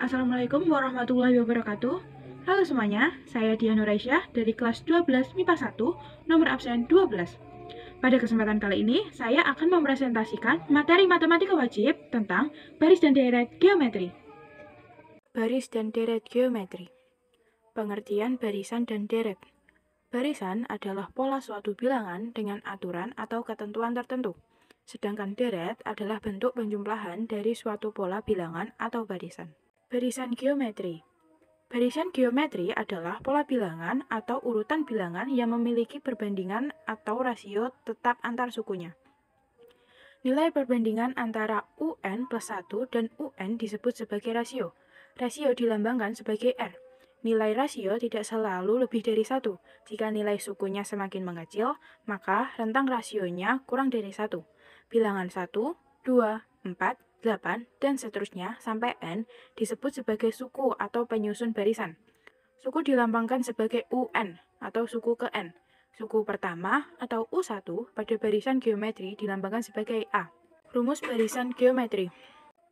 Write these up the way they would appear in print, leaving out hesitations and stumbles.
Assalamualaikum warahmatullahi wabarakatuh. Halo semuanya, saya Dian Nuraisyah dari kelas 12 MIPA 1, nomor absen 12. Pada kesempatan kali ini, saya akan mempresentasikan materi matematika wajib tentang baris dan deret geometri. Baris dan deret geometri. Pengertian barisan dan deret. Barisan adalah pola suatu bilangan dengan aturan atau ketentuan tertentu. Sedangkan deret adalah bentuk penjumlahan dari suatu pola bilangan atau barisan. Barisan geometri. Barisan geometri adalah pola bilangan atau urutan bilangan yang memiliki perbandingan atau rasio tetap antar sukunya. Nilai perbandingan antara UN plus 1 dan UN disebut sebagai rasio. Rasio dilambangkan sebagai R. Nilai rasio tidak selalu lebih dari 1. Jika nilai sukunya semakin mengecil, maka rentang rasionya kurang dari 1. Bilangan 1, 2, 4, 8, dan seterusnya sampai N disebut sebagai suku atau penyusun barisan. Suku dilambangkan sebagai UN atau suku ke N. Suku pertama atau U1 pada barisan geometri dilambangkan sebagai A. Rumus barisan geometri.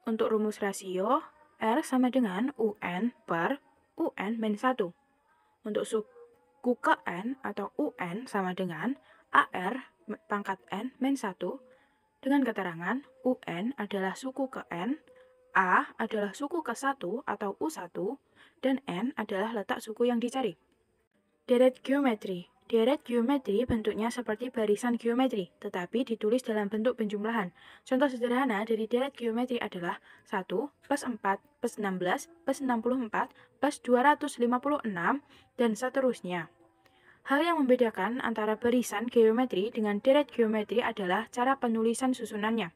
Untuk rumus rasio, R sama dengan UN per UN min 1. Untuk suku ke N atau UN sama dengan AR pangkat N min 1 dengan keterangan UN adalah suku ke N, A adalah suku ke 1 atau U1, dan N adalah letak suku yang dicari. Deret geometri. Deret geometri bentuknya seperti barisan geometri, tetapi ditulis dalam bentuk penjumlahan. Contoh sederhana dari deret geometri adalah 1 plus 4 plus 16 plus 64 plus 256 dan seterusnya. Hal yang membedakan antara barisan geometri dengan deret geometri adalah cara penulisan susunannya.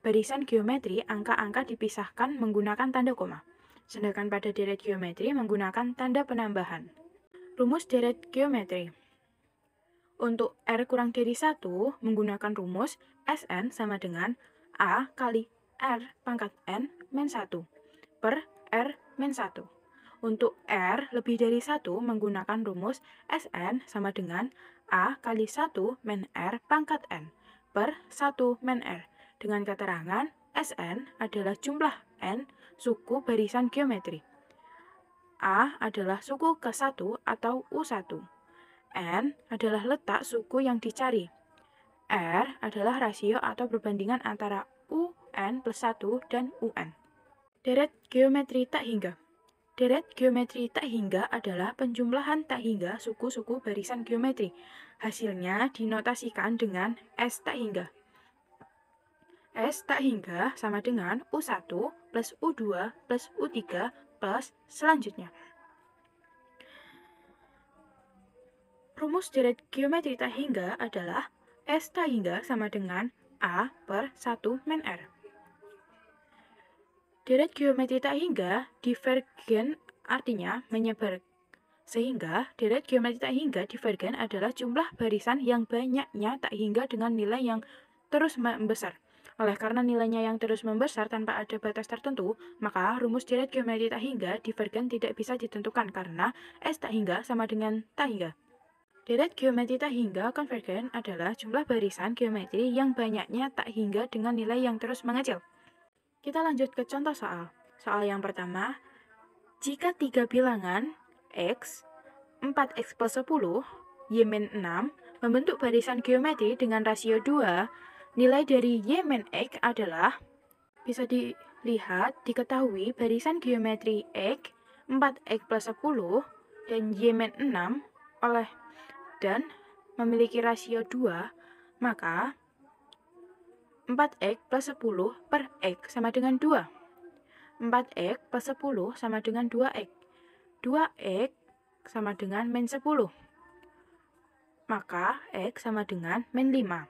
Barisan geometri angka-angka dipisahkan menggunakan tanda koma, sedangkan pada deret geometri menggunakan tanda penambahan. Rumus deret geometri. Untuk R kurang dari 1, menggunakan rumus Sn sama dengan A kali R pangkat N min 1 per R min 1. Untuk R lebih dari 1, menggunakan rumus Sn sama dengan A kali 1 min R pangkat N per 1 min R. Dengan keterangan Sn adalah jumlah N suku barisan geometri. A adalah suku ke-1 atau U1. N adalah letak suku yang dicari. R adalah rasio atau perbandingan antara UN plus 1 dan UN. Deret geometri tak hingga. Deret geometri tak hingga adalah penjumlahan tak hingga suku-suku barisan geometri. Hasilnya dinotasikan dengan S tak hingga. S tak hingga sama dengan U1 plus U2 plus U3 plus selanjutnya. Rumus deret geometri tak hingga adalah S tak hingga sama dengan A per 1 min R. Deret geometri tak hingga divergen artinya menyebar. Sehingga deret geometri tak hingga divergen adalah jumlah barisan yang banyaknya tak hingga dengan nilai yang terus membesar. Oleh karena nilainya yang terus membesar tanpa ada batas tertentu, maka rumus deret geometri tak hingga divergen tidak bisa ditentukan karena S tak hingga sama dengan tak hingga. Deret geometri tak hingga konvergen adalah jumlah barisan geometri yang banyaknya tak hingga dengan nilai yang terus mengecil. Kita lanjut ke contoh soal. Soal yang pertama, jika tiga bilangan X, 4X plus 10, Y min 6 membentuk barisan geometri dengan rasio 2, nilai dari Y min X adalah, bisa dilihat, diketahui barisan geometri X, 4X plus 10, dan Y min 6 dan memiliki rasio 2, maka 4X plus 10 per X sama dengan 2. 4X plus 10 sama dengan 2X. 2X sama dengan min 10. Maka X sama dengan min 5.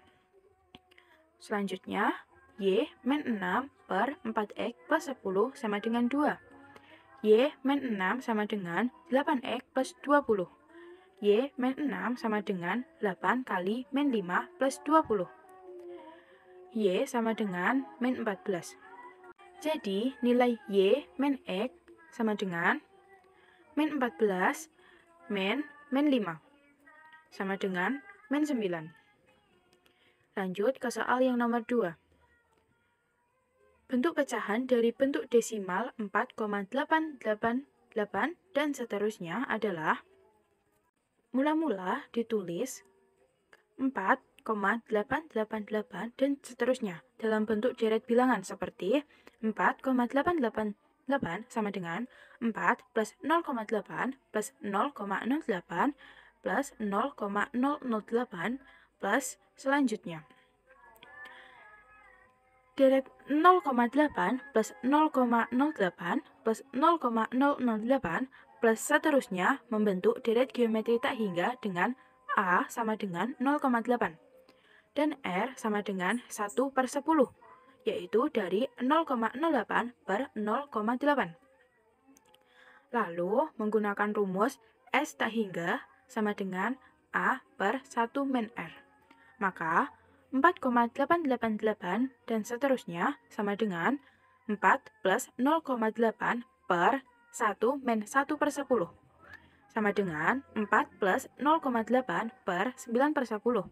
Selanjutnya, Y min 6 per 4X plus 10 sama dengan 2. Y min 6 sama dengan 8X plus 20. Y min 6 sama dengan 8 kali min 5 plus 20. Y sama dengan min 14. Jadi, nilai Y min X sama dengan min 14 min 5 sama dengan min 9. Lanjut ke soal yang nomor 2. Bentuk pecahan dari bentuk desimal 4,888 dan seterusnya adalah mula-mula ditulis 4,888 dan seterusnya dalam bentuk deret bilangan seperti 4,888 sama dengan 4 plus 0,8 plus 0,08 plus 0,008 plus selanjutnya. Deret 0,8 plus 0,08 plus 0,008 plus seterusnya membentuk deret geometri tak hingga dengan A sama dengan 0,8 dan R sama dengan 1/10, yaitu dari 0,08 per 0,8. Lalu menggunakan rumus S tak hingga sama dengan A per 1 min R. Maka 4,888 dan seterusnya sama dengan 4 plus 0,8 per 1 min 1/10 sama dengan 4 plus 0,8 per 9/10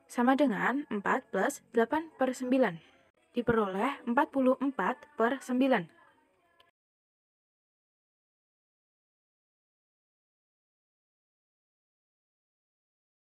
sama dengan 4 plus 8/9 diperoleh 44/9